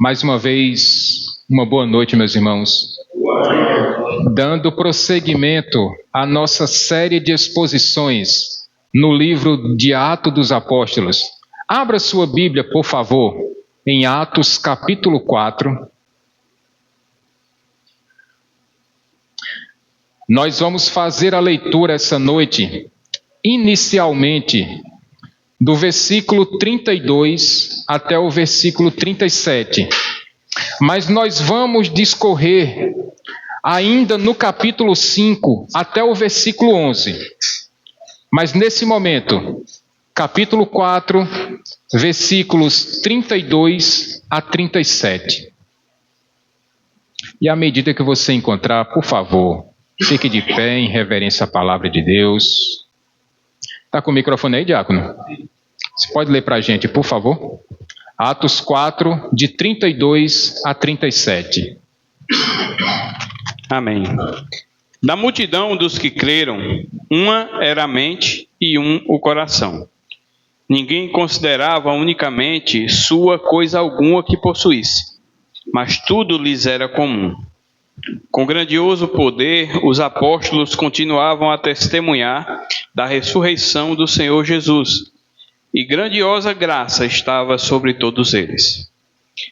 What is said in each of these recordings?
Mais uma vez, uma boa noite, meus irmãos. Dando prosseguimento à nossa série de exposições no livro de Atos dos Apóstolos. Abra sua Bíblia, por favor, em Atos capítulo 4. Nós vamos fazer a leitura essa noite, inicialmente, do versículo 32 até o versículo 37. Mas nós vamos discorrer ainda no capítulo 5 até o versículo 11. Mas nesse momento, capítulo 4, versículos 32 a 37. E à medida que você encontrar, por favor, fique de pé em reverência à palavra de Deus. Está com o microfone aí, diácono? Você pode ler para a gente, por favor? Atos 4, de 32 a 37. Amém. Da multidão dos que creram, uma era a mente e um o coração. Ninguém considerava unicamente sua coisa alguma que possuísse, mas tudo lhes era comum. Com grandioso poder, os apóstolos continuavam a testemunhar da ressurreição do Senhor Jesus, e grandiosa graça estava sobre todos eles.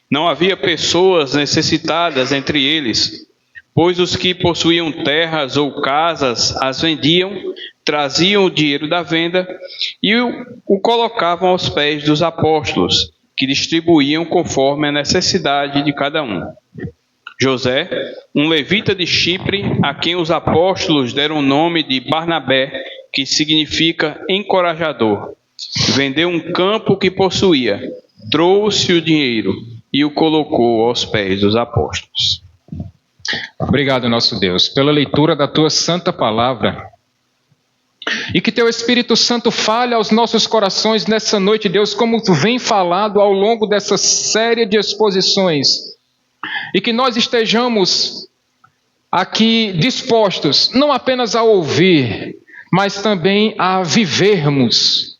Não havia pessoas necessitadas entre eles, pois os que possuíam terras ou casas as vendiam, traziam o dinheiro da venda e o colocavam aos pés dos apóstolos, que distribuíam conforme a necessidade de cada um. José, um levita de Chipre, a quem os apóstolos deram o nome de Barnabé, que significa encorajador, vendeu um campo que possuía, trouxe o dinheiro e o colocou aos pés dos apóstolos. Obrigado, nosso Deus, pela leitura da tua santa palavra. E que teu Espírito Santo fale aos nossos corações nessa noite, Deus, como tu vem falado ao longo dessa série de exposições. E que nós estejamos aqui dispostos, não apenas a ouvir, mas também a vivermos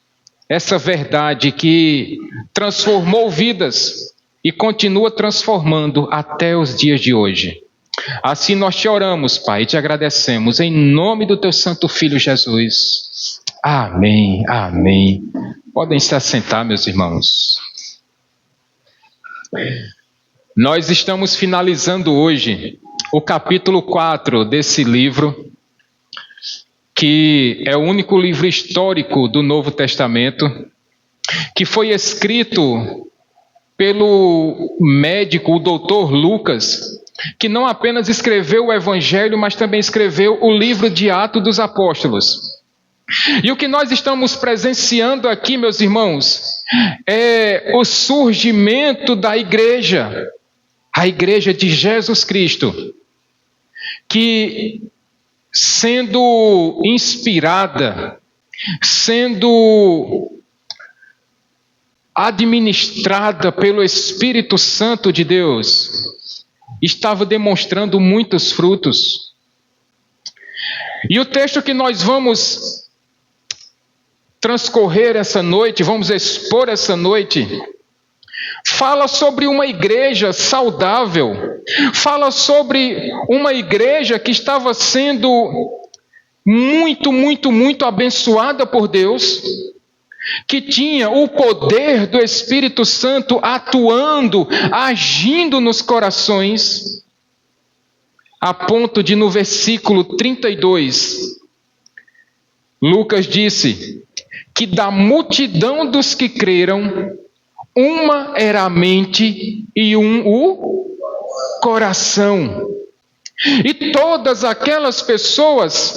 essa verdade que transformou vidas e continua transformando até os dias de hoje. Assim nós te oramos, Pai, e te agradecemos em nome do teu santo Filho Jesus. Amém, amém. Podem se assentar, meus irmãos. Nós estamos finalizando hoje o capítulo 4 desse livro, que é o único livro histórico do Novo Testamento, que foi escrito pelo médico, o doutor Lucas, que não apenas escreveu o Evangelho, mas também escreveu o livro de Atos dos Apóstolos. E o que nós estamos presenciando aqui, meus irmãos, é o surgimento da igreja, a igreja de Jesus Cristo, que sendo inspirada, sendo administrada pelo Espírito Santo de Deus, estava demonstrando muitos frutos. E o texto que nós vamos transcorrer essa noite, vamos expor essa noite, fala sobre uma igreja saudável, fala sobre uma igreja que estava sendo muito abençoada por Deus, que tinha o poder do Espírito Santo atuando, agindo nos corações, a ponto de no versículo 32, Lucas disse que da multidão dos que creram, uma era a mente e um o coração. E todas aquelas pessoas,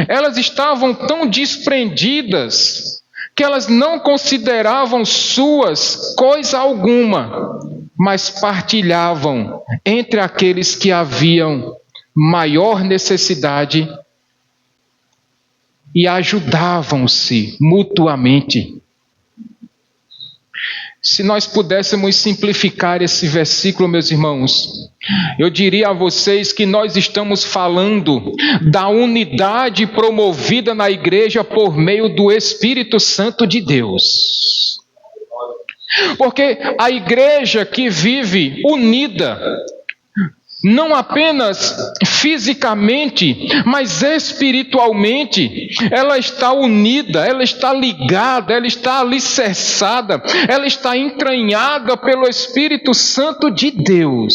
elas estavam tão desprendidas que elas não consideravam suas coisa alguma, mas partilhavam entre aqueles que haviam maior necessidade e ajudavam-se mutuamente. Se nós pudéssemos simplificar esse versículo, meus irmãos, eu diria a vocês que nós estamos falando da unidade promovida na igreja por meio do Espírito Santo de Deus. Porque a igreja que vive unida, não apenas fisicamente, mas espiritualmente, ela está unida, ela está ligada, ela está alicerçada, ela está entranhada pelo Espírito Santo de Deus.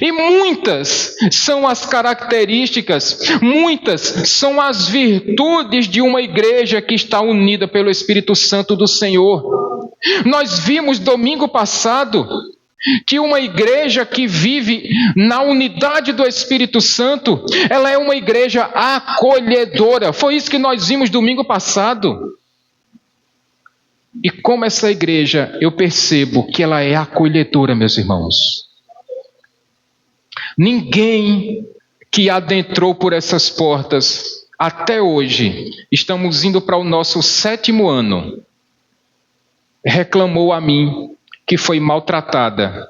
E muitas são as características, muitas são as virtudes de uma igreja que está unida pelo Espírito Santo do Senhor. Nós vimos domingo passado que uma igreja que vive na unidade do Espírito Santo, ela é uma igreja acolhedora. Foi isso que nós vimos domingo passado. E como essa igreja, eu percebo que ela é acolhedora, meus irmãos. Ninguém que adentrou por essas portas até hoje, estamos indo para o nosso 7º ano, reclamou a mim que foi maltratada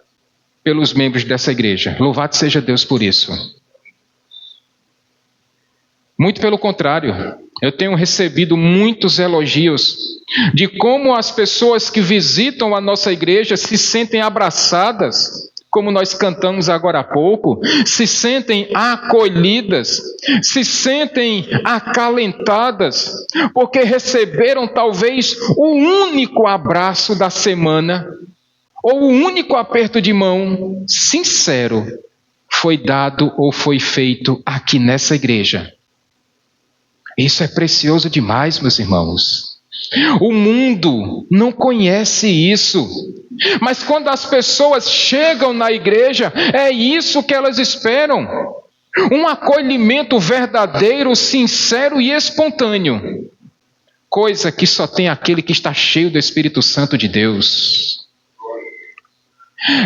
pelos membros dessa igreja. Louvado seja Deus por isso. Muito pelo contrário, eu tenho recebido muitos elogios de como as pessoas que visitam a nossa igreja se sentem abraçadas, como nós cantamos agora há pouco, se sentem acolhidas, se sentem acalentadas, porque receberam talvez o único abraço da semana, ou o único aperto de mão sincero foi dado ou foi feito aqui nessa igreja. Isso é precioso demais, meus irmãos. O mundo não conhece isso, mas quando as pessoas chegam na igreja, é isso que elas esperam. Um acolhimento verdadeiro, sincero e espontâneo. Coisa que só tem aquele que está cheio do Espírito Santo de Deus.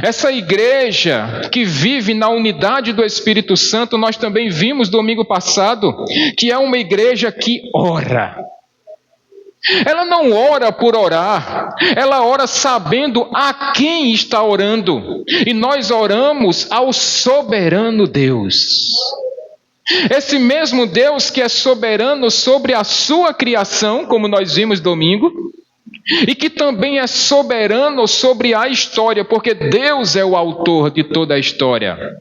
Essa igreja que vive na unidade do Espírito Santo, nós também vimos domingo passado, que é uma igreja que ora. Ela não ora por orar, ela ora sabendo a quem está orando. E nós oramos ao soberano Deus. Esse mesmo Deus que é soberano sobre a sua criação, como nós vimos domingo, e que também é soberano sobre a história, porque Deus é o autor de toda a história.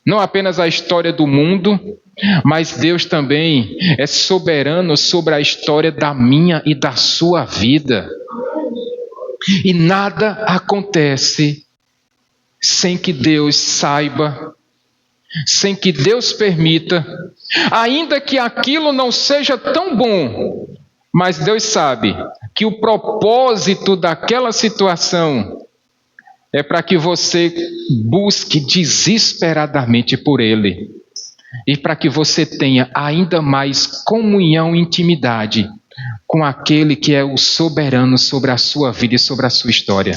Não apenas a história do mundo, mas Deus também é soberano sobre a história da minha e da sua vida. E nada acontece sem que Deus saiba, sem que Deus permita, ainda que aquilo não seja tão bom, mas Deus sabe que o propósito daquela situação é para que você busque desesperadamente por Ele e para que você tenha ainda mais comunhão e intimidade com aquele que é o soberano sobre a sua vida e sobre a sua história.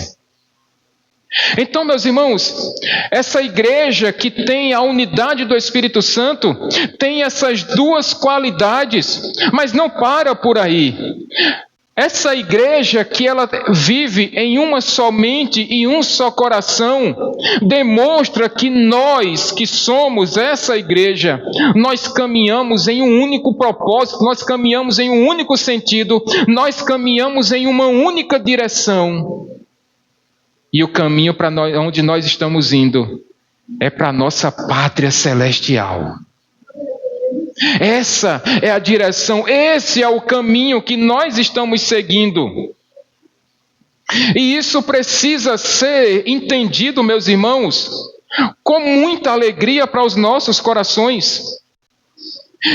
Então, meus irmãos, essa igreja que tem a unidade do Espírito Santo tem essas duas qualidades, mas não para por aí. Essa igreja que ela vive em uma só mente e um só coração, demonstra que nós que somos essa igreja, nós caminhamos em um único propósito, nós caminhamos em um único sentido, nós caminhamos em uma única direção. E o caminho para nós, onde nós estamos indo é para a nossa pátria celestial. Essa é a direção, esse é o caminho que nós estamos seguindo. E isso precisa ser entendido, meus irmãos, com muita alegria para os nossos corações.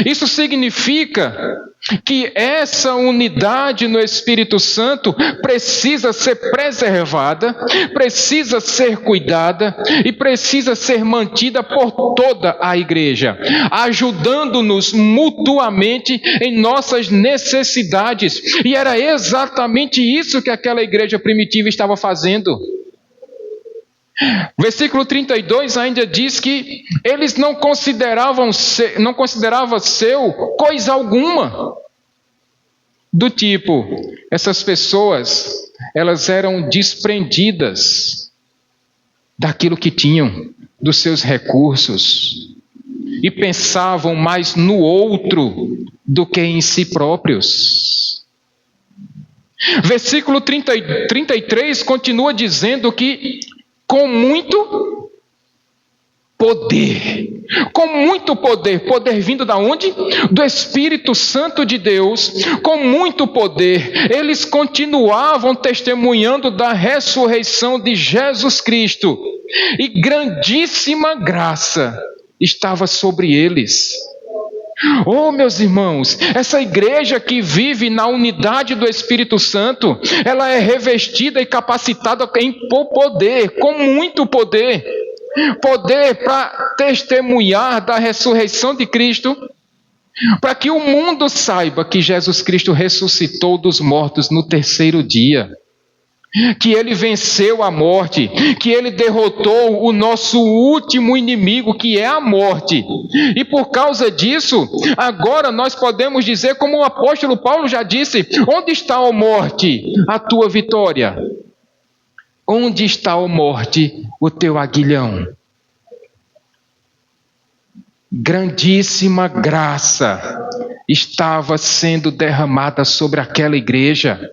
Isso significa que essa unidade no Espírito Santo precisa ser preservada, precisa ser cuidada e precisa ser mantida por toda a igreja, ajudando-nos mutuamente em nossas necessidades. E era exatamente isso que aquela igreja primitiva estava fazendo. Versículo 32 ainda diz que eles não consideravam seu coisa alguma. Do tipo, essas pessoas, elas eram desprendidas daquilo que tinham, dos seus recursos, e pensavam mais no outro do que em si próprios. Versículo 33 continua dizendo que com muito poder. Com muito poder. Poder vindo da onde? Do Espírito Santo de Deus. Com muito poder. Eles continuavam testemunhando da ressurreição de Jesus Cristo. E grandíssima graça estava sobre eles. Oh, meus irmãos, essa igreja que vive na unidade do Espírito Santo, ela é revestida e capacitada em poder, com muito poder. Poder para testemunhar da ressurreição de Cristo, para que o mundo saiba que Jesus Cristo ressuscitou dos mortos no terceiro dia, que Ele venceu a morte, que Ele derrotou o nosso último inimigo, que é a morte. E por causa disso, agora nós podemos dizer, como o apóstolo Paulo já disse: onde está, ó morte, a tua vitória? Onde está, ó morte, o teu aguilhão? Grandíssima graça estava sendo derramada sobre aquela igreja.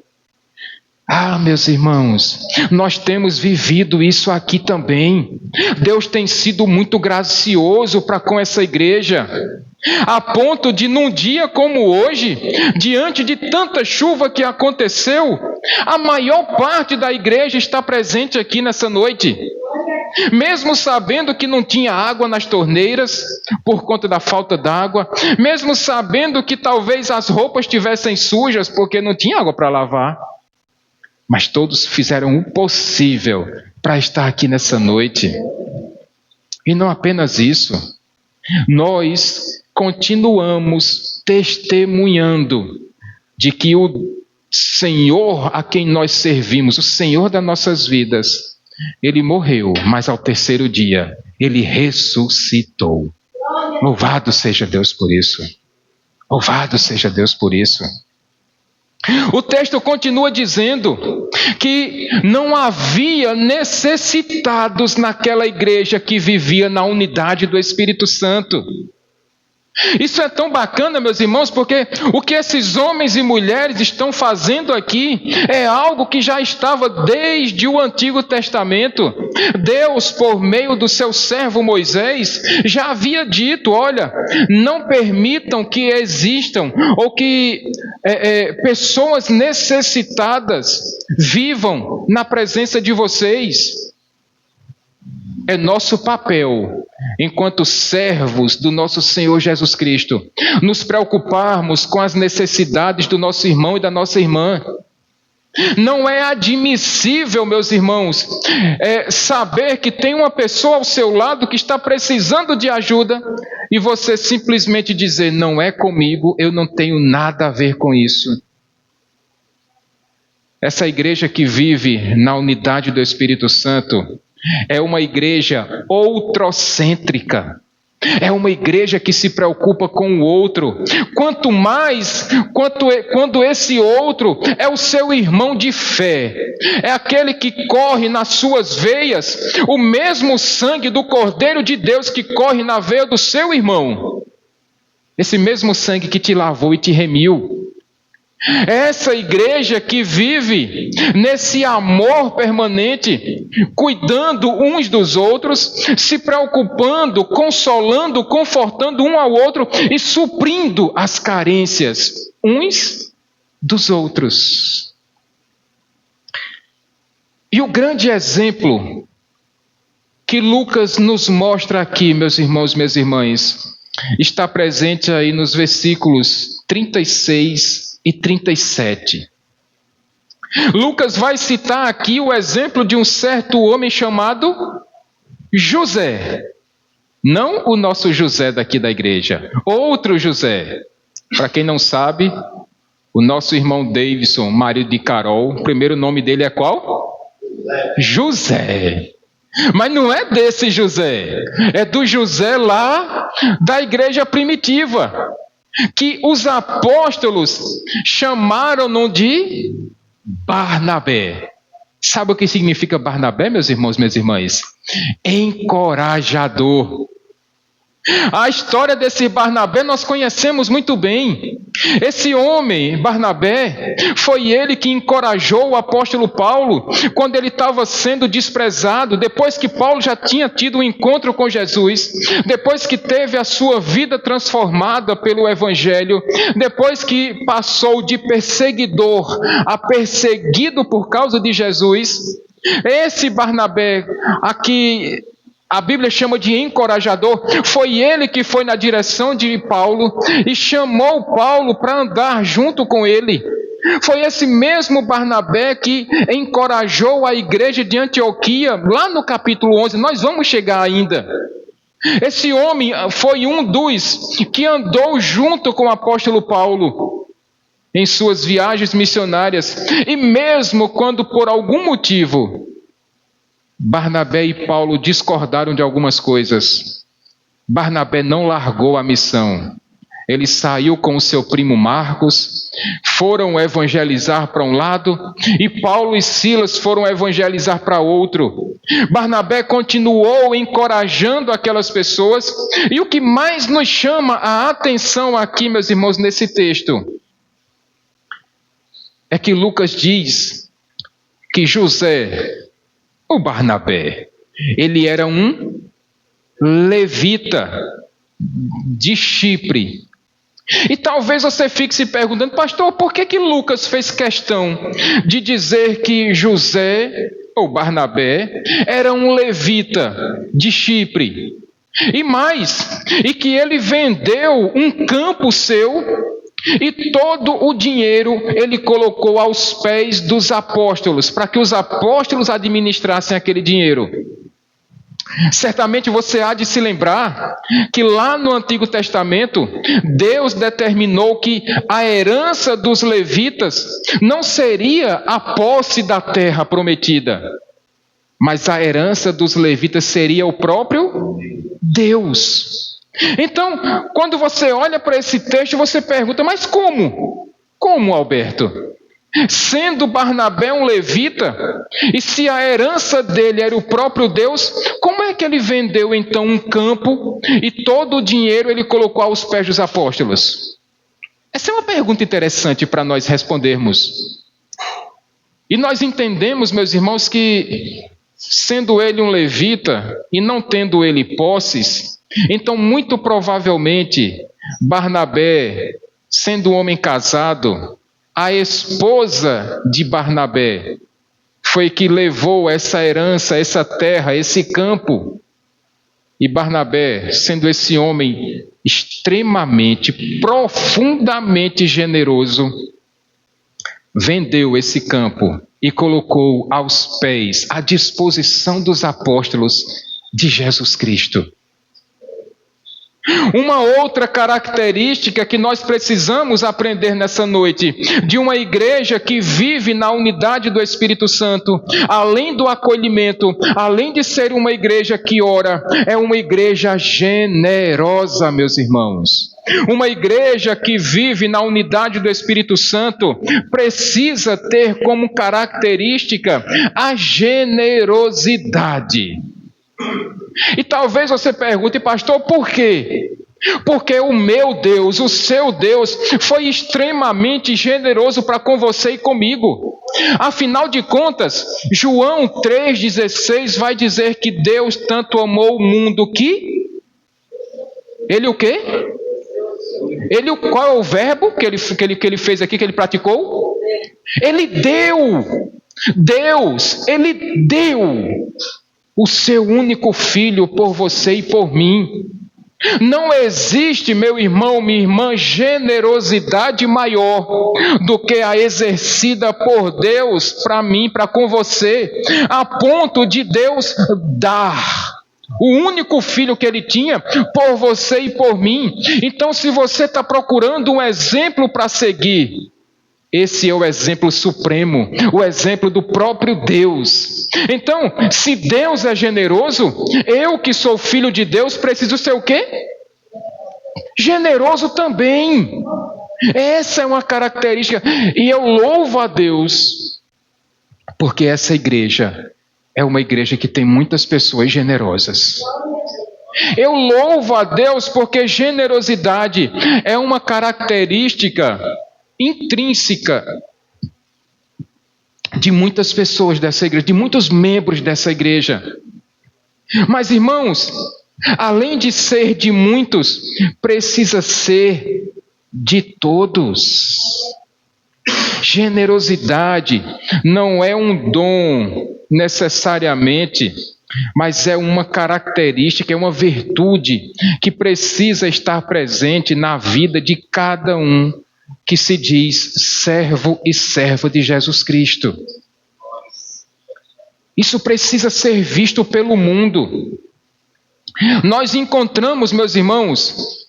Ah, meus irmãos, nós temos vivido isso aqui também. Deus tem sido muito gracioso para com essa igreja, a ponto de num dia como hoje, diante de tanta chuva que aconteceu, a maior parte da igreja está presente aqui nessa noite. Mesmo sabendo que não tinha água nas torneiras, por conta da falta d'água, mesmo sabendo que talvez as roupas estivessem sujas, porque não tinha água para lavar, mas todos fizeram o possível para estar aqui nessa noite. E não apenas isso, nós continuamos testemunhando de que o Senhor a quem nós servimos, o Senhor das nossas vidas, Ele morreu, mas ao terceiro dia Ele ressuscitou. Louvado seja Deus por isso. Louvado seja Deus por isso. O texto continua dizendo que não havia necessitados naquela igreja que vivia na unidade do Espírito Santo. Isso é tão bacana, meus irmãos, porque o que esses homens e mulheres estão fazendo aqui é algo que já estava desde o Antigo Testamento. Deus, por meio do seu servo Moisés, já havia dito: olha, não permitam que existam ou que pessoas necessitadas vivam na presença de vocês. É nosso papel, enquanto servos do nosso Senhor Jesus Cristo, nos preocuparmos com as necessidades do nosso irmão e da nossa irmã. Não é admissível, meus irmãos, saber que tem uma pessoa ao seu lado que está precisando de ajuda e você simplesmente dizer: não é comigo, eu não tenho nada a ver com isso. Essa igreja que vive na unidade do Espírito Santo é uma igreja outrocêntrica. É uma igreja que se preocupa com o outro. Quanto mais, quando esse outro é o seu irmão de fé, é aquele que corre nas suas veias o mesmo sangue do Cordeiro de Deus que corre na veia do seu irmão. Esse mesmo sangue que te lavou e te remiu. Essa igreja que vive nesse amor permanente, cuidando uns dos outros, se preocupando, consolando, confortando um ao outro e suprindo as carências uns dos outros. E o grande exemplo que Lucas nos mostra aqui, meus irmãos e minhas irmãs, está presente aí nos versículos 36 e 37. Lucas vai citar aqui o exemplo de um certo homem chamado José. Não o nosso José daqui da igreja, outro José. Para quem não sabe, o nosso irmão Davidson, marido de Carol, o primeiro nome dele é qual? José. Mas não é desse José, é do José lá da igreja primitiva, que os apóstolos chamaram-no de Barnabé. Sabe o que significa Barnabé, meus irmãos, minhas irmãs? Encorajador. A história desse Barnabé nós conhecemos muito bem. Esse homem, Barnabé, foi ele que encorajou o apóstolo Paulo quando ele estava sendo desprezado, depois que Paulo já tinha tido um encontro com Jesus, depois que teve a sua vida transformada pelo Evangelho, depois que passou de perseguidor a perseguido por causa de Jesus. Esse Barnabé, aqui a Bíblia chama de encorajador, foi ele que foi na direção de Paulo e chamou Paulo para andar junto com ele. Foi esse mesmo Barnabé que encorajou a igreja de Antioquia, lá no capítulo 11, nós vamos chegar ainda. Esse homem foi um dos que andou junto com o apóstolo Paulo em suas viagens missionárias, e mesmo quando por algum motivo Barnabé e Paulo discordaram de algumas coisas, Barnabé não largou a missão. Ele saiu com o seu primo Marcos, foram evangelizar para um lado, e Paulo e Silas foram evangelizar para outro. Barnabé continuou encorajando aquelas pessoas, e o que mais nos chama a atenção aqui, meus irmãos, nesse texto, é que Lucas diz que José, o Barnabé, ele era um levita de Chipre. E talvez você fique se perguntando, pastor, por que Lucas fez questão de dizer que José, ou Barnabé, era um levita de Chipre? E mais, e que ele vendeu um campo seu e todo o dinheiro ele colocou aos pés dos apóstolos, para que os apóstolos administrassem aquele dinheiro. Certamente você há de se lembrar que lá no Antigo Testamento, Deus determinou que a herança dos levitas não seria a posse da terra prometida, mas a herança dos levitas seria o próprio Deus. Então, quando você olha para esse texto, você pergunta, mas como? Como, Alberto? Sendo Barnabé um levita, e se a herança dele era o próprio Deus, como é que ele vendeu então um campo e todo o dinheiro ele colocou aos pés dos apóstolos? Essa é uma pergunta interessante para nós respondermos. E nós entendemos, meus irmãos, que sendo ele um levita e não tendo ele posses, então muito provavelmente Barnabé, sendo um homem casado, a esposa de Barnabé foi que levou essa herança, essa terra, esse campo. E Barnabé, sendo esse homem extremamente, profundamente generoso, vendeu esse campo e colocou aos pés, à disposição dos apóstolos de Jesus Cristo. Uma outra característica que nós precisamos aprender nessa noite, de uma igreja que vive na unidade do Espírito Santo, além do acolhimento, além de ser uma igreja que ora, é uma igreja generosa, meus irmãos. Uma igreja que vive na unidade do Espírito Santo precisa ter como característica a generosidade. E talvez você pergunte, pastor, por quê? Porque o meu Deus, o seu Deus, foi extremamente generoso para com você e comigo. Afinal de contas, João 3,16 vai dizer que Deus tanto amou o mundo que... Ele o quê? Qual é o verbo que ele fez aqui, que ele praticou? Ele deu. Deus, ele deu o seu único filho por você e por mim. Não existe, meu irmão, minha irmã, generosidade maior do que a exercida por Deus para mim, para com você, a ponto de Deus dar o único filho que ele tinha por você e por mim. Então, se você está procurando um exemplo para seguir, esse é o exemplo supremo, o exemplo do próprio Deus. Então, se Deus é generoso, eu que sou filho de Deus preciso ser o quê? Generoso também. Essa é uma característica. E eu louvo a Deus, porque essa igreja é uma igreja que tem muitas pessoas generosas. Eu louvo a Deus porque generosidade é uma característica intrínseca de muitas pessoas dessa igreja, de muitos membros dessa igreja. Mas, irmãos, além de ser de muitos, precisa ser de todos. Generosidade não é um dom necessariamente, mas é uma característica, é uma virtude que precisa estar presente na vida de cada um que se diz servo e serva de Jesus Cristo. Isso precisa ser visto pelo mundo. Nós encontramos, meus irmãos,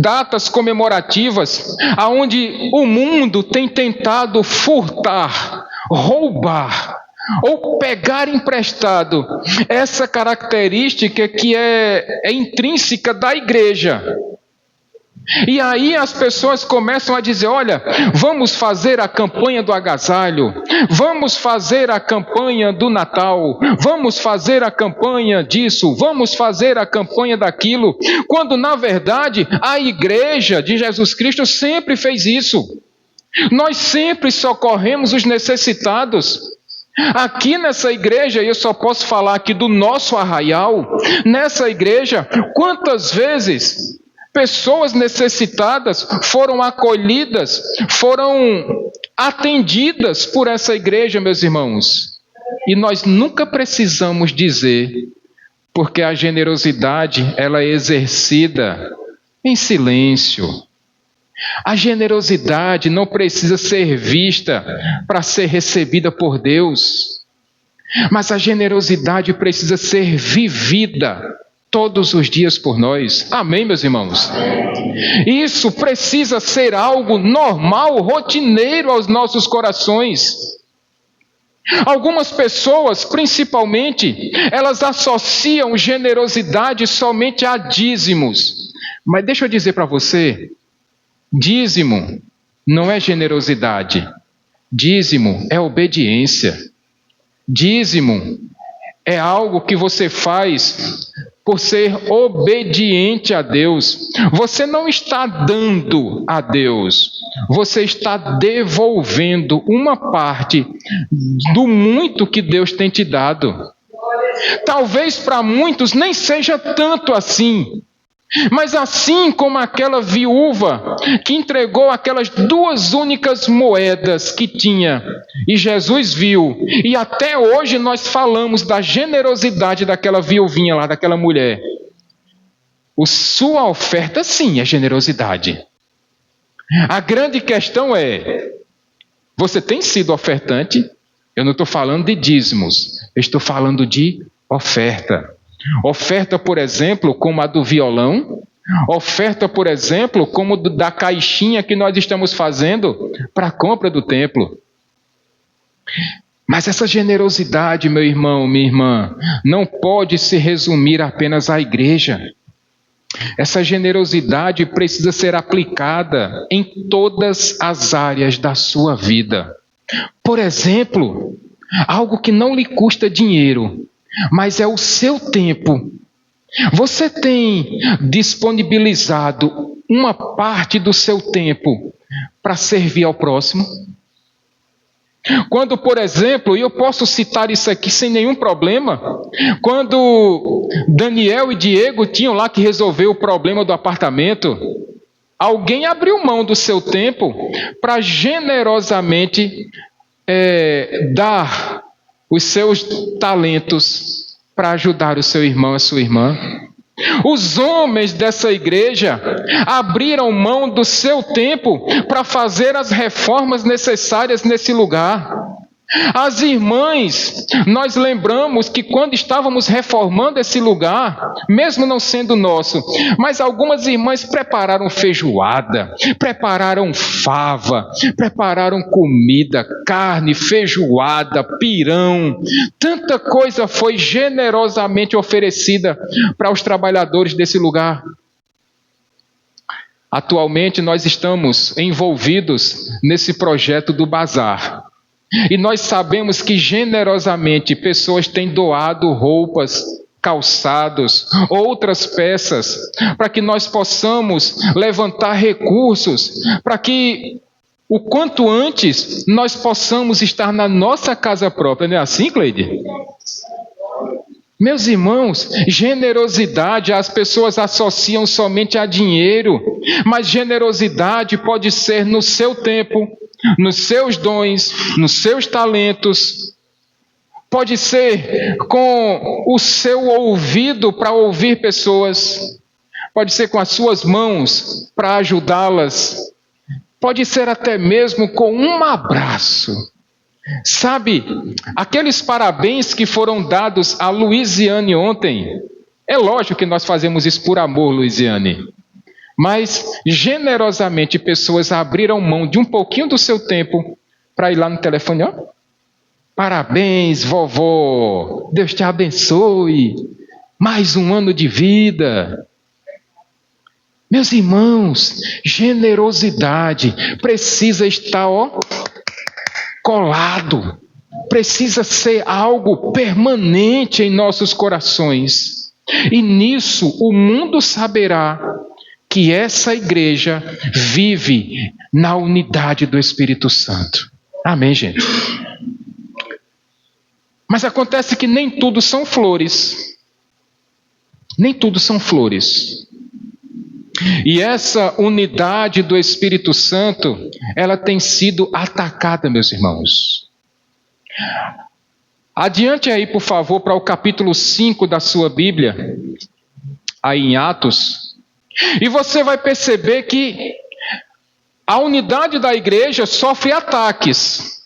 datas comemorativas onde o mundo tem tentado furtar, roubar ou pegar emprestado essa característica que é intrínseca da igreja. E aí as pessoas começam a dizer, olha, vamos fazer a campanha do agasalho, vamos fazer a campanha do Natal, vamos fazer a campanha disso, vamos fazer a campanha daquilo, quando na verdade a igreja de Jesus Cristo sempre fez isso. Nós sempre socorremos os necessitados. Aqui nessa igreja, eu só posso falar aqui do nosso arraial, nessa igreja, quantas vezes pessoas necessitadas foram acolhidas, foram atendidas por essa igreja, meus irmãos. E nós nunca precisamos dizer, porque a generosidade ela é exercida em silêncio. A generosidade não precisa ser vista para ser recebida por Deus, mas a generosidade precisa ser vivida todos os dias por nós. Amém, meus irmãos? Isso precisa ser algo normal, rotineiro aos nossos corações. Algumas pessoas, principalmente, elas associam generosidade somente a dízimos. Mas deixa eu dizer para você, dízimo não é generosidade. Dízimo é obediência. Dízimo é algo que você faz por ser obediente a Deus. Você não está dando a Deus, você está devolvendo uma parte do muito que Deus tem te dado. Talvez para muitos nem seja tanto assim, mas assim como aquela viúva que entregou aquelas 2 únicas moedas que tinha, e Jesus viu, e até hoje nós falamos da generosidade daquela viuvinha lá, daquela mulher. Sua oferta sim é generosidade. A grande questão é, você tem sido ofertante? Eu não estou falando de dízimos, eu estou falando de oferta. Oferta, por exemplo, como a do violão. Oferta, por exemplo, como da caixinha que nós estamos fazendo para a compra do templo. Mas essa generosidade, meu irmão, minha irmã, não pode se resumir apenas à igreja. Essa generosidade precisa ser aplicada em todas as áreas da sua vida. Por exemplo, algo que não lhe custa dinheiro, mas é o seu tempo. Você tem disponibilizado uma parte do seu tempo para servir ao próximo? Quando, por exemplo, e eu posso citar isso aqui sem nenhum problema, quando Daniel e Diego tinham lá que resolver o problema do apartamento, alguém abriu mão do seu tempo para generosamente dar os seus talentos para ajudar o seu irmão, a sua irmã. Os homens dessa igreja abriram mão do seu tempo para fazer as reformas necessárias nesse lugar. As irmãs, nós lembramos que quando estávamos reformando esse lugar, mesmo não sendo nosso, mas algumas irmãs prepararam feijoada, prepararam fava, prepararam comida, carne, feijoada, pirão. Tanta coisa foi generosamente oferecida para os trabalhadores desse lugar. Atualmente nós estamos envolvidos nesse projeto do bazar. E nós sabemos que generosamente pessoas têm doado roupas calçados, outras peças, para que nós possamos levantar recursos, para que o quanto antes nós possamos estar na nossa casa própria. Não é assim, Cleide? Meus irmãos, generosidade as pessoas associam somente a dinheiro, mas generosidade pode ser no seu tempo, nos seus dons, nos seus talentos, pode ser com o seu ouvido para ouvir pessoas, pode ser com as suas mãos para ajudá-las, pode ser até mesmo com um abraço. Sabe, aqueles parabéns que foram dados a Luiziane ontem, é lógico que nós fazemos isso por amor, Luiziane, mas generosamente pessoas abriram mão de um pouquinho do seu tempo para ir lá no telefone, ó, parabéns, vovó, Deus te abençoe, mais um ano de vida. Meus irmãos, generosidade precisa estar, ó, colado, precisa ser algo permanente em nossos corações. E nisso o mundo saberá que essa igreja vive na unidade do Espírito Santo. Amém, gente? Mas acontece que nem tudo são flores. Nem tudo são flores. E essa unidade do Espírito Santo, ela tem sido atacada, meus irmãos. Adiante aí, por favor, para o capítulo 5 da sua Bíblia, aí em Atos, e você vai perceber que a unidade da igreja sofre ataques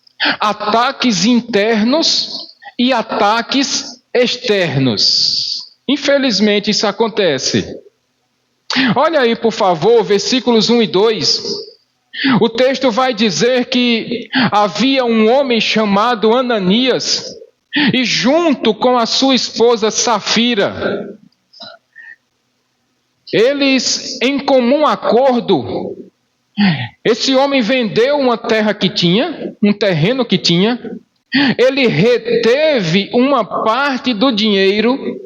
internos e ataques externos. Infelizmente isso acontece. Olha aí, por favor, versículos 1 e 2. O texto vai dizer que havia um homem chamado Ananias, e junto com a sua esposa Safira, eles, em comum acordo, esse homem vendeu uma terra que tinha, um terreno que tinha, ele reteve uma parte do dinheiro,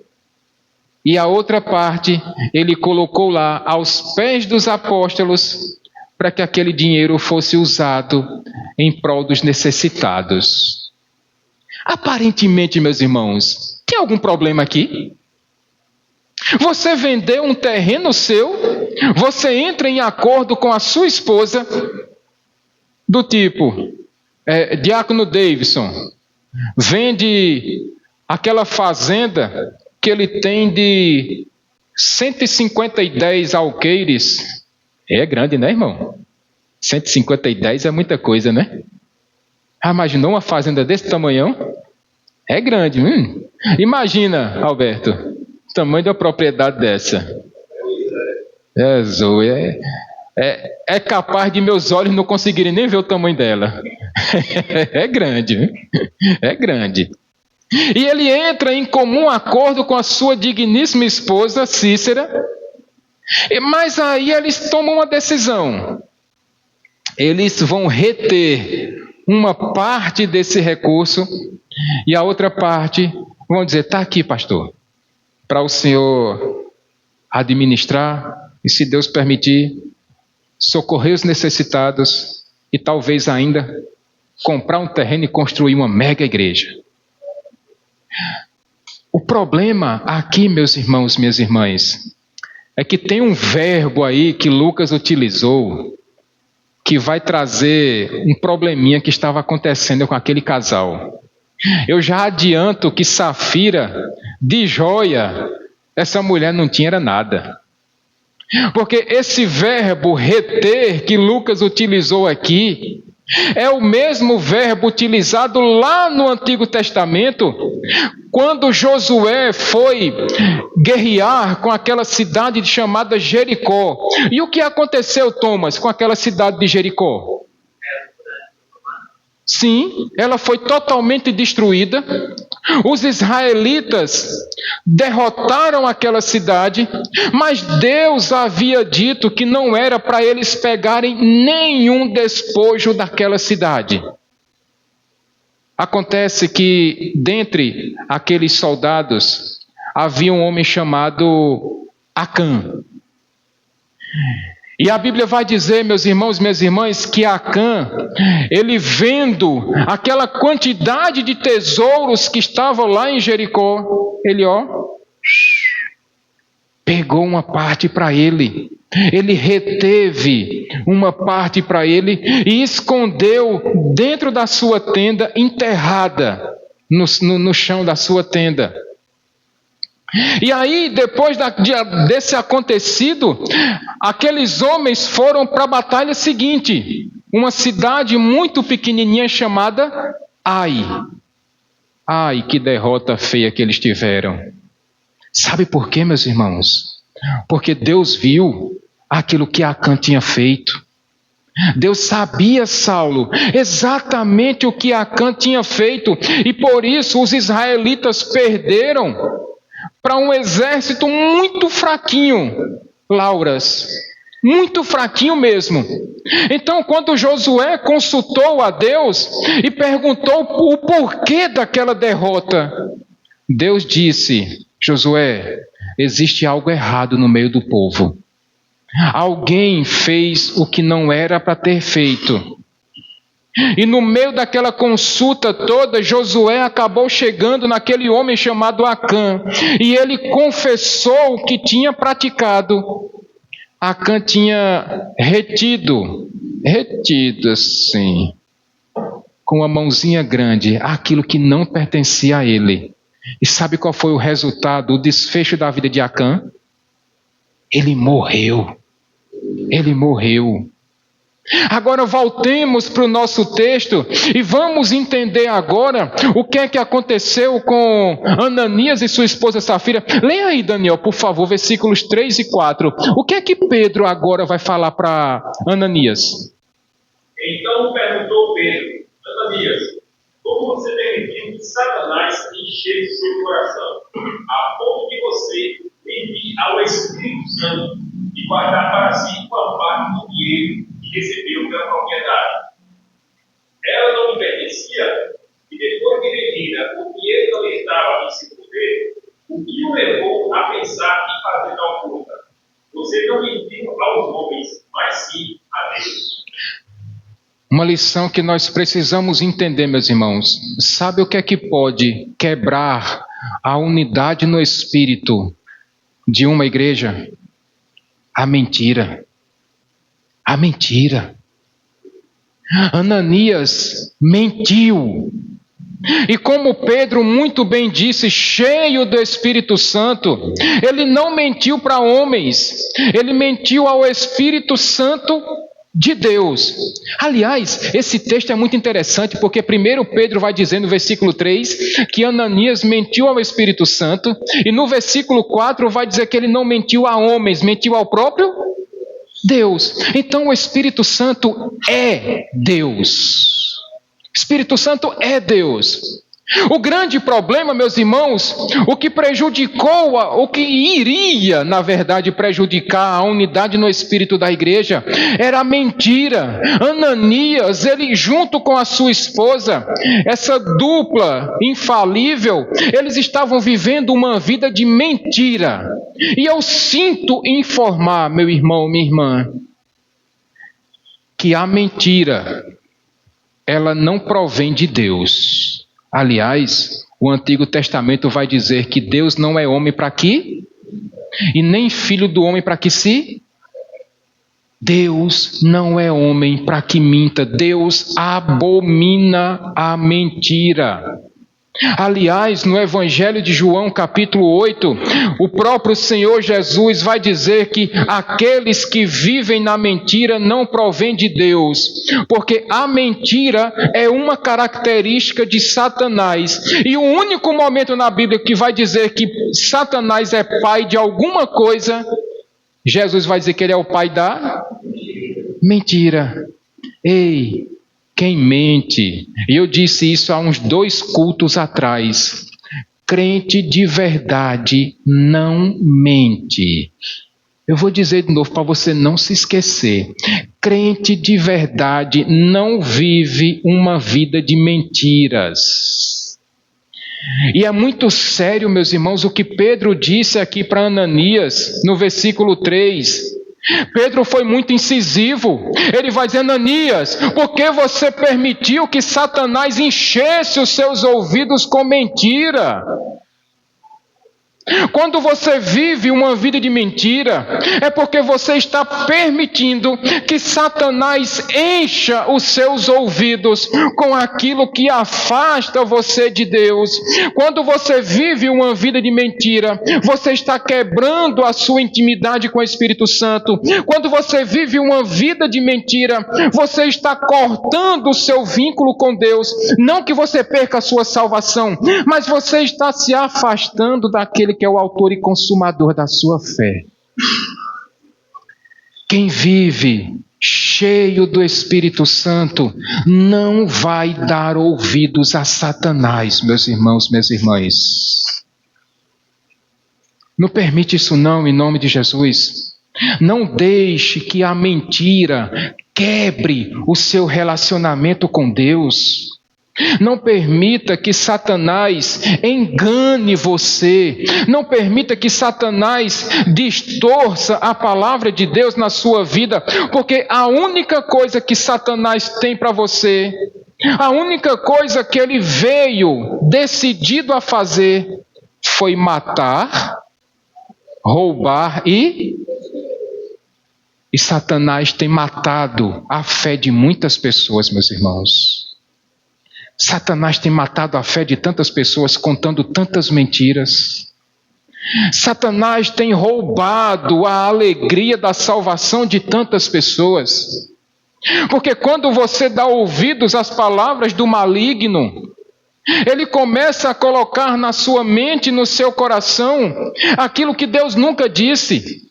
e a outra parte ele colocou lá aos pés dos apóstolos para que aquele dinheiro fosse usado em prol dos necessitados. Aparentemente, meus irmãos, tem algum problema aqui? Você vendeu um terreno seu, você entra em acordo com a sua esposa, do tipo, Diácono Davidson, vende aquela fazenda que ele tem de 150 alqueires. É grande, né, irmão? 150 é muita coisa, né? Imaginou uma fazenda desse tamanhão? É grande. Imagina, Alberto, o tamanho de uma propriedade dessa. É capaz de meus olhos não conseguirem nem ver o tamanho dela. É grande. É grande. E ele entra em comum acordo com a sua digníssima esposa, Cícera, mas aí eles tomam uma decisão. Eles vão reter uma parte desse recurso e a outra parte vão dizer, está aqui, pastor, para o senhor administrar e, se Deus permitir, socorrer os necessitados e talvez ainda comprar um terreno e construir uma mega igreja. O problema aqui, meus irmãos, minhas irmãs, é que tem um verbo aí que Lucas utilizou que vai trazer um probleminha que estava acontecendo com aquele casal. Eu já adianto que Safira, de joia, essa mulher não tinha nada. Porque esse verbo reter que Lucas utilizou aqui é o mesmo verbo utilizado lá no Antigo Testamento, quando Josué foi guerrear com aquela cidade chamada Jericó. E o que aconteceu, Thomas, com aquela cidade de Jericó? Sim, ela foi totalmente destruída. Os israelitas derrotaram aquela cidade, mas Deus havia dito que não era para eles pegarem nenhum despojo daquela cidade. Acontece que, dentre aqueles soldados, havia um homem chamado Acã. E a Bíblia vai dizer, meus irmãos e minhas irmãs, que Acã, ele vendo aquela quantidade de tesouros que estavam lá em Jericó, ele pegou uma parte para ele. Ele reteve uma parte para ele e escondeu dentro da sua tenda, enterrada no chão da sua tenda. E aí, depois desse acontecido, aqueles homens foram para a batalha seguinte, uma cidade muito pequenininha chamada Ai. Ai, que derrota feia que eles tiveram. Sabe por quê, meus irmãos? Porque Deus viu aquilo que Acã tinha feito. Deus sabia, Saulo, exatamente o que Acã tinha feito, e por isso os israelitas perderam para um exército muito fraquinho, Lauras, muito fraquinho mesmo. Então, quando Josué consultou a Deus e perguntou o porquê daquela derrota, Deus disse: Josué, existe algo errado no meio do povo. Alguém fez o que não era para ter feito. E no meio daquela consulta toda, Josué acabou chegando naquele homem chamado Acã, e ele confessou o que tinha praticado. Acã tinha retido assim, com a mãozinha grande, aquilo que não pertencia a ele. E sabe qual foi o resultado, o desfecho da vida de Acã? Ele morreu. Agora voltemos para o nosso texto e vamos entender agora o que é que aconteceu com Ananias e sua esposa Safira. Leia aí, Daniel, por favor, versículos 3 e 4. O que é que Pedro agora vai falar para Ananias? Então perguntou Pedro: Ananias, como você permitiu que Satanás enchesse seu coração, a ponto de você mentir ao Espírito Santo e guardar para si uma parte do dinheiro que recebeu pela propriedade? Ela não me pertencia, e depois de vendida, o dinheiro não estava em seu poder. O que o levou a pensar em fazer tal coisa? Você não mentiu aos homens, mas sim a Deus. Uma lição que nós precisamos entender, meus irmãos. Sabe o que é que pode quebrar a unidade no espírito de uma igreja? A mentira. A mentira. Ananias mentiu. E como Pedro muito bem disse, cheio do Espírito Santo, ele não mentiu para homens, ele mentiu ao Espírito Santo de Deus. Aliás, esse texto é muito interessante, porque primeiro Pedro vai dizer no versículo 3 que Ananias mentiu ao Espírito Santo, e no versículo 4 vai dizer que ele não mentiu a homens, mentiu ao próprio Deus. Então o Espírito Santo é Deus. Espírito Santo é Deus. O grande problema, meus irmãos, o que prejudicou, o que iria, na verdade, prejudicar a unidade no espírito da igreja, era a mentira. Ananias, ele junto com a sua esposa, essa dupla infalível, eles estavam vivendo uma vida de mentira. E eu sinto informar, meu irmão, minha irmã, que a mentira, ela não provém de Deus. Aliás, o Antigo Testamento vai dizer que Deus não é homem para que? E nem filho do homem para que se? Deus não é homem para que minta. Deus abomina a mentira. Aliás, no Evangelho de João, capítulo 8, o próprio Senhor Jesus vai dizer que aqueles que vivem na mentira não provêm de Deus, porque a mentira é uma característica de Satanás. E o único momento na Bíblia que vai dizer que Satanás é pai de alguma coisa, Jesus vai dizer que ele é o pai da mentira. Ei! Quem mente, e eu disse isso há uns 2 cultos atrás, crente de verdade não mente. Eu vou dizer de novo para você não se esquecer. Crente de verdade não vive uma vida de mentiras. E é muito sério, meus irmãos, o que Pedro disse aqui para Ananias, no versículo 3. Pedro foi muito incisivo. Ele vai dizer: Ananias, por que você permitiu que Satanás enchesse os seus ouvidos com mentira? Quando você vive uma vida de mentira, é porque você está permitindo que Satanás encha os seus ouvidos com aquilo que afasta você de Deus. Quando você vive uma vida de mentira, você está quebrando a sua intimidade com o Espírito Santo. Quando você vive uma vida de mentira, você está cortando o seu vínculo com Deus. Não que você perca a sua salvação, mas você está se afastando daquele que é o autor e consumador da sua fé. Quem vive cheio do Espírito Santo não vai dar ouvidos a Satanás, meus irmãos, minhas irmãs. Não permite isso não, em nome de Jesus. Não deixe que a mentira quebre o seu relacionamento com Deus. Não permita que Satanás engane você. Não permita que Satanás distorça a palavra de Deus na sua vida, porque a única coisa que Satanás tem para você, a única coisa que ele veio decidido a fazer, foi matar, roubar e Satanás tem matado a fé de muitas pessoas, meus irmãos. Satanás tem matado a fé de tantas pessoas contando tantas mentiras. Satanás tem roubado a alegria da salvação de tantas pessoas. Porque quando você dá ouvidos às palavras do maligno, ele começa a colocar na sua mente e no seu coração aquilo que Deus nunca disse.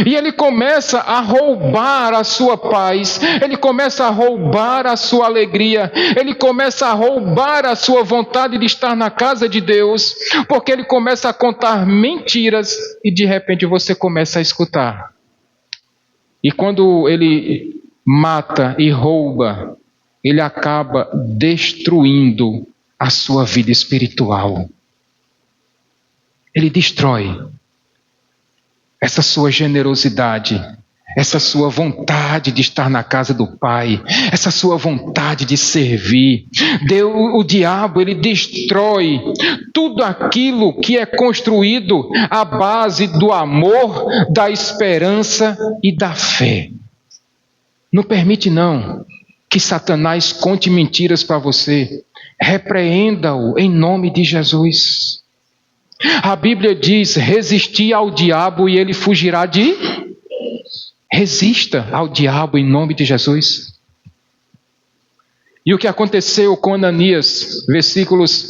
E ele começa a roubar a sua paz, ele começa a roubar a sua alegria, ele começa a roubar a sua vontade de estar na casa de Deus, porque ele começa a contar mentiras e de repente você começa a escutar. E quando ele mata e rouba, ele acaba destruindo a sua vida espiritual. Ele destrói essa sua generosidade, essa sua vontade de estar na casa do Pai, essa sua vontade de servir. O diabo, ele destrói tudo aquilo que é construído à base do amor, da esperança e da fé. Não permite não que Satanás conte mentiras para você. Repreenda-o em nome de Jesus. A Bíblia diz: resistir ao diabo e ele fugirá de... Resista ao diabo em nome de Jesus. E o que aconteceu com Ananias, versículos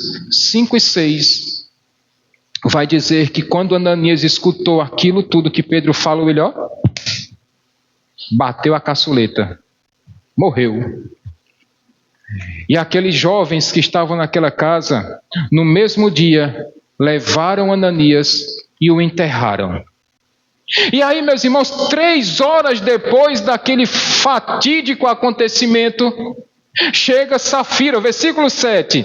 5 e 6, vai dizer que quando Ananias escutou aquilo tudo que Pedro falou, ele bateu a caçuleta, morreu. E aqueles jovens que estavam naquela casa, no mesmo dia, levaram Ananias e o enterraram. E aí, meus irmãos, 3 horas depois daquele fatídico acontecimento, chega Safira, versículo 7.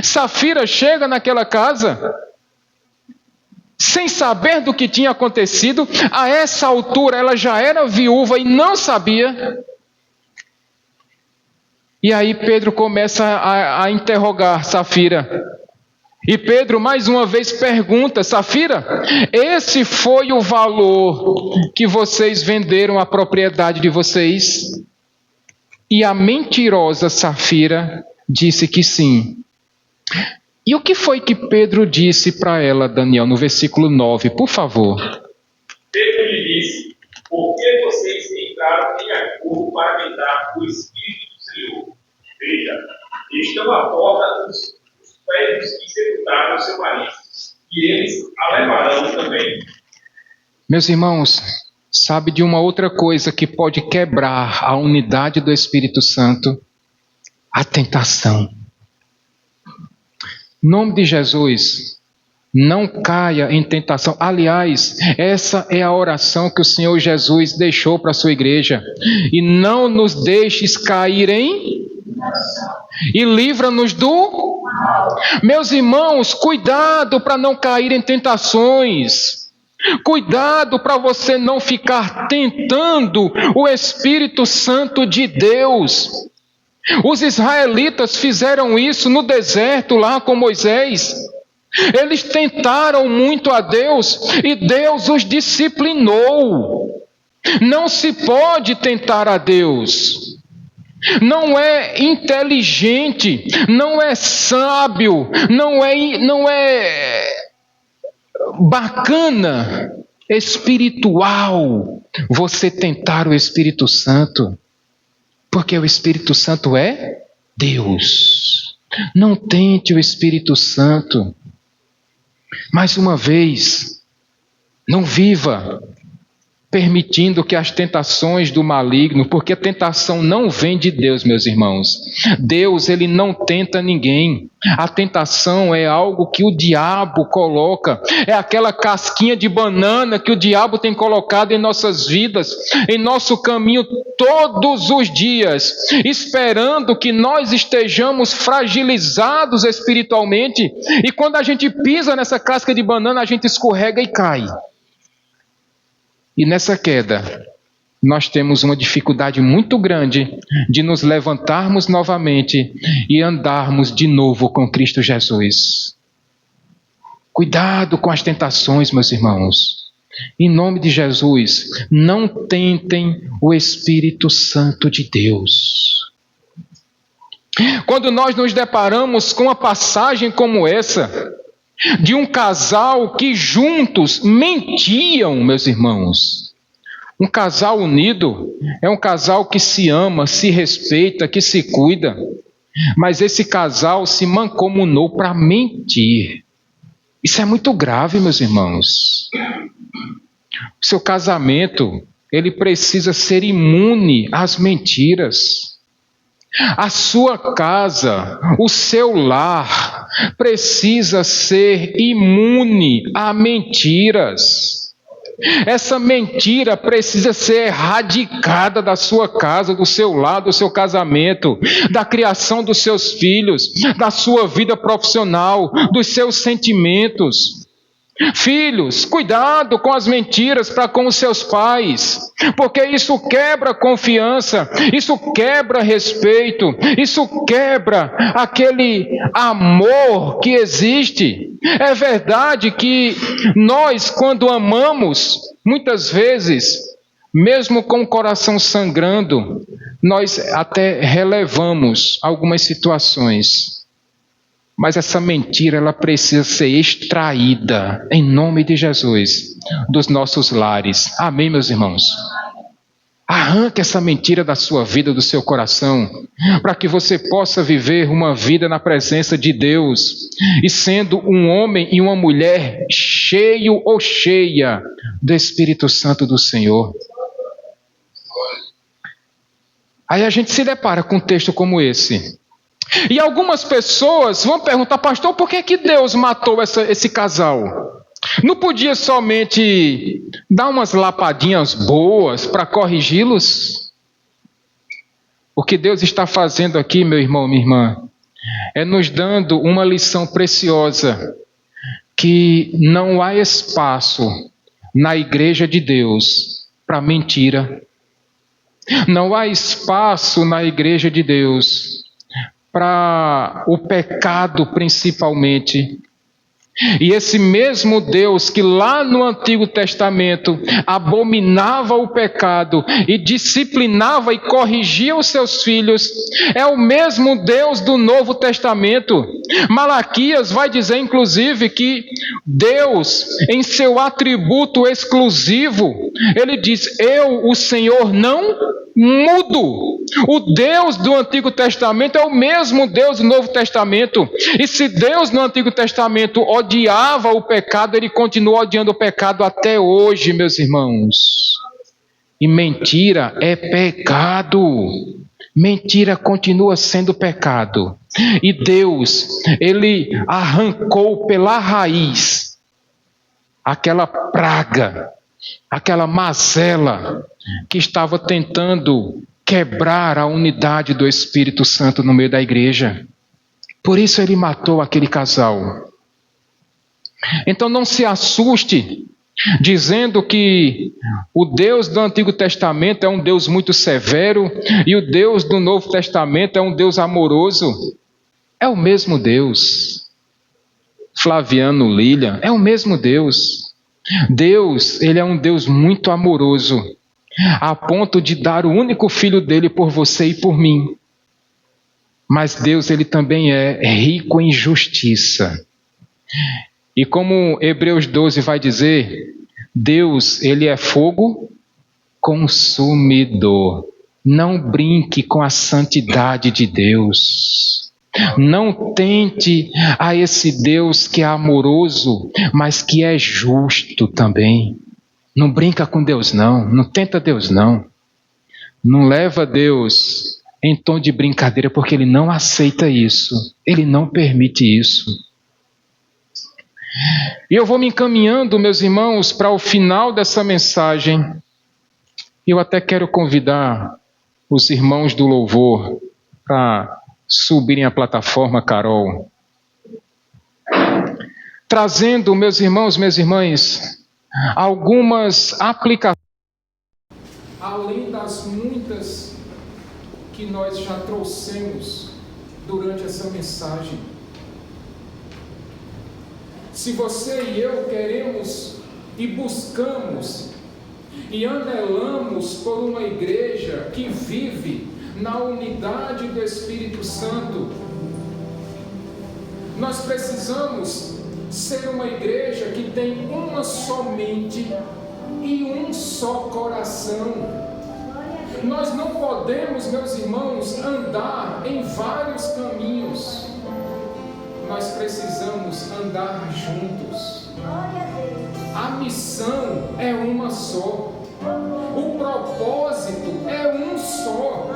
Safira chega naquela casa, sem saber do que tinha acontecido. A essa altura ela já era viúva e não sabia. E aí Pedro começa a interrogar Safira. E Pedro mais uma vez pergunta: Safira, esse foi o valor que vocês venderam a propriedade de vocês? E a mentirosa Safira disse que sim. E o que foi que Pedro disse para ela, Daniel, no versículo 9, por favor? Pedro lhe disse: por que vocês entraram em acordo para vendar o Espírito do Senhor? Veja, estão à porta dos prédios que executaram seu marido, e eles a levarão também. Meus irmãos, sabe de uma outra coisa que pode quebrar a unidade do Espírito Santo? A tentação. Em nome de Jesus, não caia em tentação. Aliás, essa é a oração que o Senhor Jesus deixou para a sua igreja. E não nos deixes cair em... E livra-nos do... Meus irmãos, cuidado para não cair em tentações. Cuidado para você não ficar tentando o Espírito Santo de Deus. Os israelitas fizeram isso no deserto lá com Moisés. Eles tentaram muito a Deus e Deus os disciplinou. Não se pode tentar a Deus. Não é inteligente, não é sábio, não é bacana, espiritual, você tentar o Espírito Santo, porque o Espírito Santo é Deus. Não tente o Espírito Santo. Mais uma vez, não viva permitindo que as tentações do maligno, porque a tentação não vem de Deus, meus irmãos. Deus, ele não tenta ninguém. A tentação é algo que o diabo coloca, é aquela casquinha de banana que o diabo tem colocado em nossas vidas, em nosso caminho todos os dias, esperando que nós estejamos fragilizados espiritualmente, e quando a gente pisa nessa casca de banana, a gente escorrega e cai. E nessa queda, nós temos uma dificuldade muito grande de nos levantarmos novamente e andarmos de novo com Cristo Jesus. Cuidado com as tentações, meus irmãos. Em nome de Jesus, não tentem o Espírito Santo de Deus. Quando nós nos deparamos com uma passagem como essa, de um casal que juntos mentiam, meus irmãos. Um casal unido é um casal que se ama, se respeita, que se cuida. Mas esse casal se mancomunou para mentir. Isso é muito grave, meus irmãos. O seu casamento, ele precisa ser imune às mentiras. A sua casa, o seu lar, precisa ser imune a mentiras. Essa mentira precisa ser erradicada da sua casa, do seu lar, do seu casamento, da criação dos seus filhos, da sua vida profissional, dos seus sentimentos. Filhos, cuidado com as mentiras para com os seus pais, porque isso quebra confiança, isso quebra respeito, isso quebra aquele amor que existe. É verdade que nós, quando amamos, muitas vezes, mesmo com o coração sangrando, nós até relevamos algumas situações. Mas essa mentira, ela precisa ser extraída, em nome de Jesus, dos nossos lares. Amém, meus irmãos? Arranque essa mentira da sua vida, do seu coração, para que você possa viver uma vida na presença de Deus, e sendo um homem e uma mulher cheio ou cheia do Espírito Santo do Senhor. Aí a gente se depara com um texto como esse. E algumas pessoas vão perguntar, pastor, por que Deus matou esse casal? Não podia somente dar umas lapadinhas boas para corrigi-los? O que Deus está fazendo aqui, meu irmão, minha irmã, é nos dando uma lição preciosa, que não há espaço na igreja de Deus para mentira. Não há espaço na igreja de Deus para o pecado, principalmente. E esse mesmo Deus que lá no Antigo Testamento abominava o pecado e disciplinava e corrigia os seus filhos, é o mesmo Deus do Novo Testamento. Malaquias vai dizer, inclusive, que Deus, em seu atributo exclusivo, ele diz: eu, o Senhor, não mudo. O Deus do Antigo Testamento é o mesmo Deus do Novo Testamento. E se Deus no Antigo Testamento odiava o pecado, ele continua odiando o pecado até hoje, meus irmãos. E mentira é pecado. Mentira continua sendo pecado. E Deus, ele arrancou pela raiz aquela praga, aquela mazela que estava tentando quebrar a unidade do Espírito Santo no meio da igreja. Por isso ele matou aquele casal. Então não se assuste dizendo que o Deus do Antigo Testamento é um Deus muito severo e o Deus do Novo Testamento é um Deus amoroso. É o mesmo Deus. Flaviano Lilian, é o mesmo Deus. Deus, ele é um Deus muito amoroso, a ponto de dar o único filho dele por você e por mim. Mas Deus, ele também é rico em justiça. E como Hebreus 12 vai dizer, Deus, ele é fogo consumidor. Não brinque com a santidade de Deus. Não tente a esse Deus que é amoroso, mas que é justo também. Não brinca com Deus não, não tenta Deus não. Não leva Deus em tom de brincadeira, porque Ele não aceita isso. Ele não permite isso. E eu vou me encaminhando, meus irmãos, para o final dessa mensagem. Eu até quero convidar os irmãos do louvor para subirem à plataforma, Carol. Trazendo, meus irmãos, minhas irmãs, algumas aplicações, além das muitas que nós já trouxemos durante essa mensagem. Se você e eu queremos e buscamos e anelamos por uma igreja que vive na unidade do Espírito Santo, nós precisamos ser uma igreja que tem uma só mente e um só coração. Nós não podemos, meus irmãos, andar em vários caminhos. Nós precisamos andar juntos. A missão é uma só. O propósito é um só.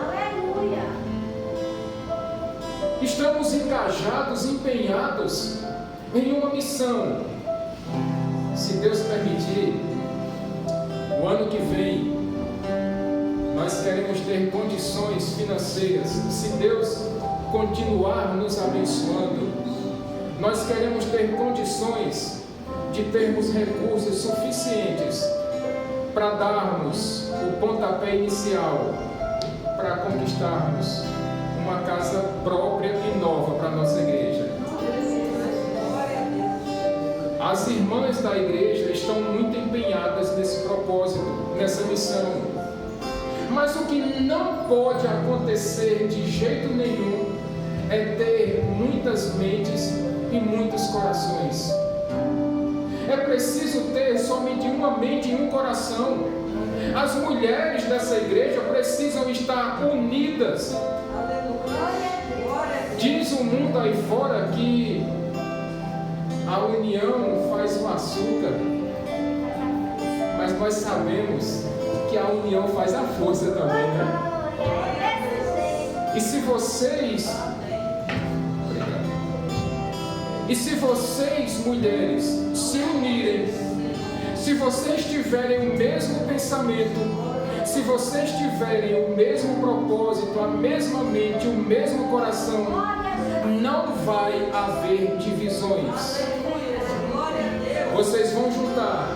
Estamos engajados, empenhados em uma missão. Se Deus permitir, o ano que vem, nós queremos ter condições financeiras. Se Deus continuar nos abençoando, nós queremos ter condições de termos recursos suficientes para darmos o pontapé inicial, para conquistarmos uma casa própria e nova para a nossa igreja. As irmãs da igreja estão muito empenhadas nesse propósito, nessa missão. Mas o que não pode acontecer de jeito nenhum é ter muitas mentes e muitos corações. É preciso ter somente uma mente e um coração. As mulheres dessa igreja precisam estar unidas. Diz o mundo aí fora que a união faz o açúcar, mas nós sabemos que a união faz a força também, né? E se vocês, mulheres, se unirem, se vocês tiverem o mesmo pensamento, se vocês tiverem o mesmo propósito, a mesma mente, o mesmo coração, não vai haver divisões. Vocês vão juntar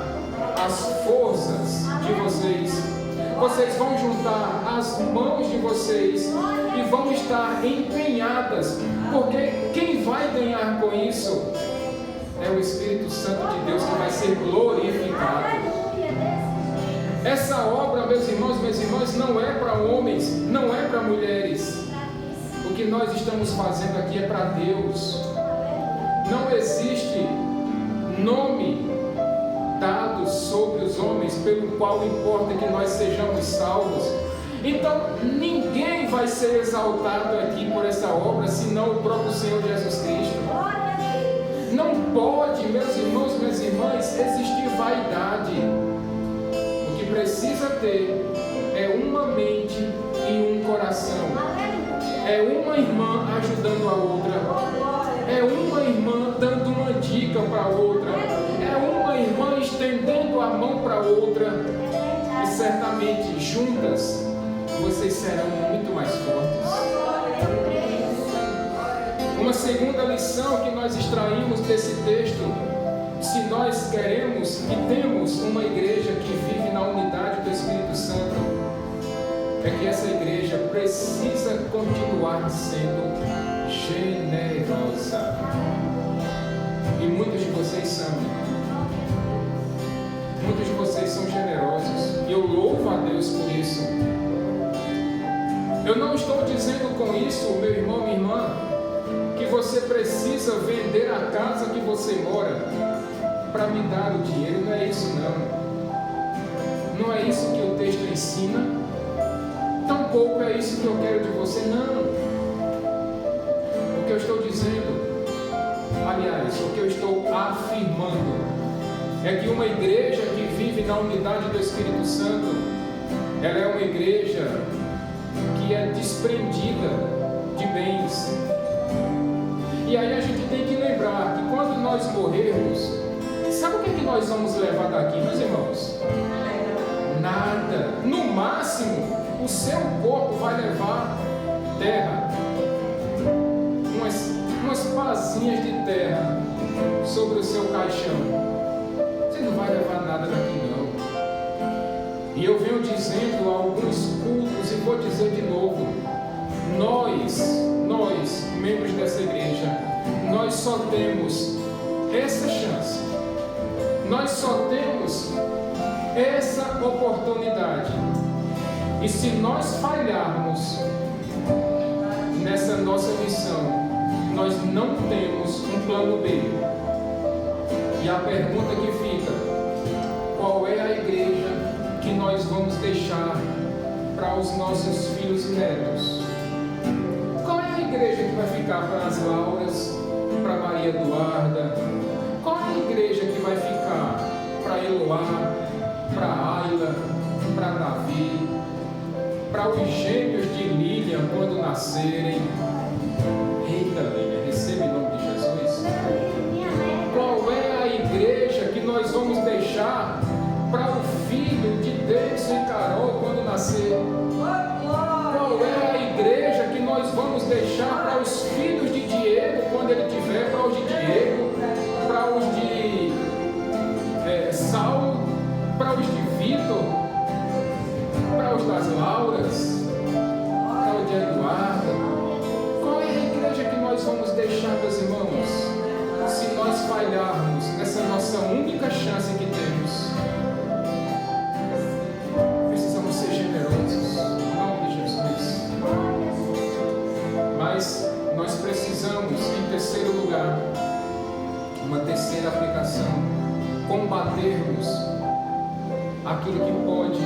as forças de vocês, vocês vão juntar as mãos de vocês e vão estar empenhadas, porque quem vai ganhar com isso é o Espírito Santo de Deus, que vai ser glorificado. Essa obra, meus irmãos, minhas irmãs, não é para homens, não é para mulheres. O que nós estamos fazendo aqui é para Deus. Não existe nome dado sobre os homens pelo qual importa que nós sejamos salvos. Então ninguém vai ser exaltado aqui por essa obra senão o próprio Senhor Jesus Cristo. Não pode, meus irmãos, minhas irmãs, existir vaidade. O que precisa ter é uma mente e um coração. É uma irmã ajudando a outra. É uma irmã dando uma dica para a outra. É uma irmã estendendo a mão para a outra. E certamente juntas vocês serão muito mais fortes. Uma segunda lição que nós extraímos desse texto, se nós queremos e temos uma igreja que vive na unidade do Espírito Santo, é que essa igreja precisa continuar sendo generosa. E muitos de vocês são. Muitos de vocês são generosos. E eu louvo a Deus por isso. Eu não estou dizendo com isso, meu irmão, minha irmã, que você precisa vender a casa que você mora para me dar o dinheiro. Não é isso, não. Não é isso que o texto ensina. Tampouco é isso que eu quero de você, não. O que eu estou dizendo, aliás, o que eu estou afirmando, é que uma igreja que vive na unidade do Espírito Santo, ela é uma igreja que é desprendida de bens. E aí a gente tem que lembrar que quando nós morrermos, sabe o que é que nós vamos levar daqui, meus irmãos? Nada. No máximo, o seu corpo vai levar terra, umas pazinhas de terra sobre o seu caixão. Você não vai levar nada daqui, não. E eu venho dizendo há alguns cultos, e vou dizer de novo, nós, membros dessa igreja, nós só temos essa chance, nós só temos essa oportunidade. E se nós falharmos nessa nossa missão, nós não temos um plano B. E a pergunta que fica: qual é a igreja que nós vamos deixar para os nossos filhos e netos? Qual é a igreja que vai ficar para as Lauras, para Maria Eduarda? Qual é a igreja que vai ficar para Eloá, para Ayla, para Davi, para os gêmeos de Lilian quando nascerem? Eita, Lilian, receba em nome de Jesus. Qual é a igreja que nós vamos deixar para o filho de Deus e Carol quando nascer? Qual é a igreja que nós vamos deixar para os filhos de Diego quando ele tiver? Para os de Diego, para os de Saulo, para os de Vitor, para os das Lauras, para os de Eduardo? Qual é a igreja que nós vamos deixar, meus irmãos, se nós falharmos nessa nossa única chance que temos? Precisamos ser generosos, em nome de Jesus. Mas nós precisamos, em terceiro lugar, uma terceira aplicação, combatermos aquilo que pode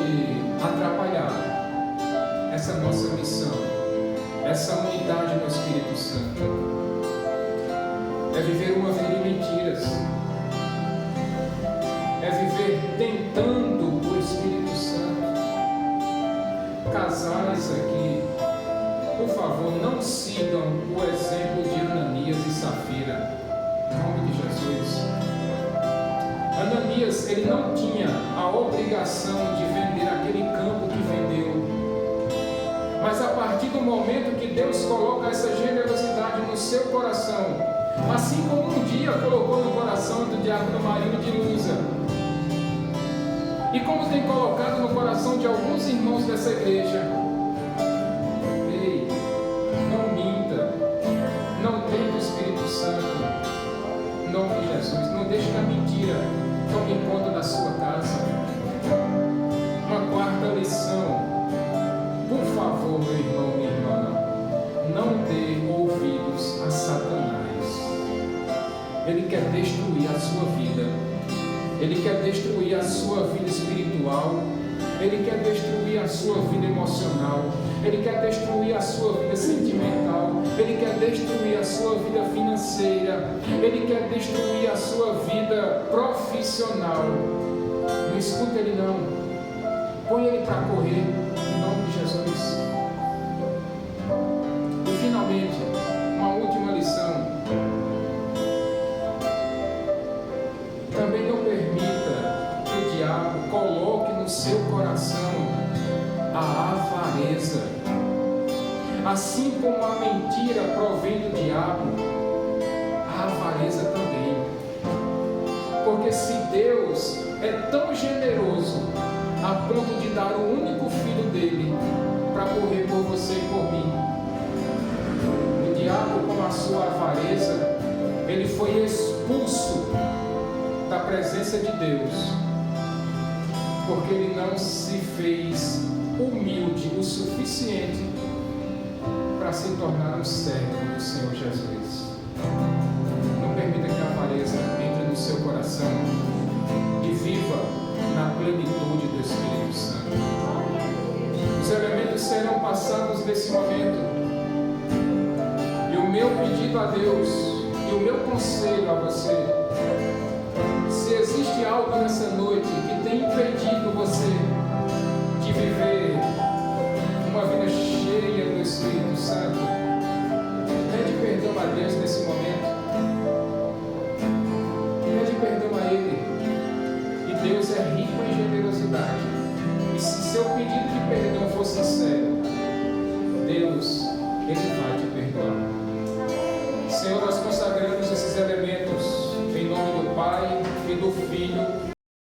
atrapalhar essa nossa missão, essa unidade no Espírito Santo. É viver uma vida de mentiras, é viver tentando o Espírito Santo. Casais aqui, por favor, não sigam o exemplo de Ananias e Safira, em nome de Jesus. Ananias, ele não tinha a obrigação de vender aquele campo que vendeu, mas a partir do momento que Deus coloca essa generosidade no seu coração, assim como um dia colocou no coração do diácono Marino de Lusa, e como tem colocado no coração de alguns irmãos dessa igreja, ei, não minta, não tente o Espírito Santo, em nome de Jesus. Não deixe que a mentira tome conta da sua casa. Uma quarta lição: por favor, meu irmão, minha irmã, não dê ouvidos a Satanás. Ele quer destruir a sua vida, ele quer destruir a sua vida espiritual, ele quer destruir a sua vida emocional, ele quer destruir a sua vida sentimental, ele quer destruir a sua vida financeira, ele quer destruir a sua vida profissional. Não escuta ele não, põe ele para correr, em nome de Jesus. E finalmente, uma última lição: também não permita que o diabo coloque no seu coração a avareza. Assim como a mentira provém do diabo, Porque se Deus é tão generoso a ponto de dar o único filho dele para morrer por você e por mim, o diabo, com a sua avareza, ele foi expulso da presença de Deus, porque ele não se fez humilde o suficiente para se tornar um servo do Senhor Jesus. Não permita que a avareza entre no seu coração e viva na plenitude do Espírito Santo. Os elementos serão passados nesse momento, e o meu pedido a Deus e o meu conselho a você: se existe algo nessa noite que tem impedido você de viver uma vida cheia do Espírito Santo, pede perdão a Deus nesse momento. Pede perdão a Ele. E Deus é rico em generosidade. E se seu pedido de perdão for sincero, Deus, Ele vai te perdoar. Senhor, nós consagramos esses elementos em nome do Pai e do Filho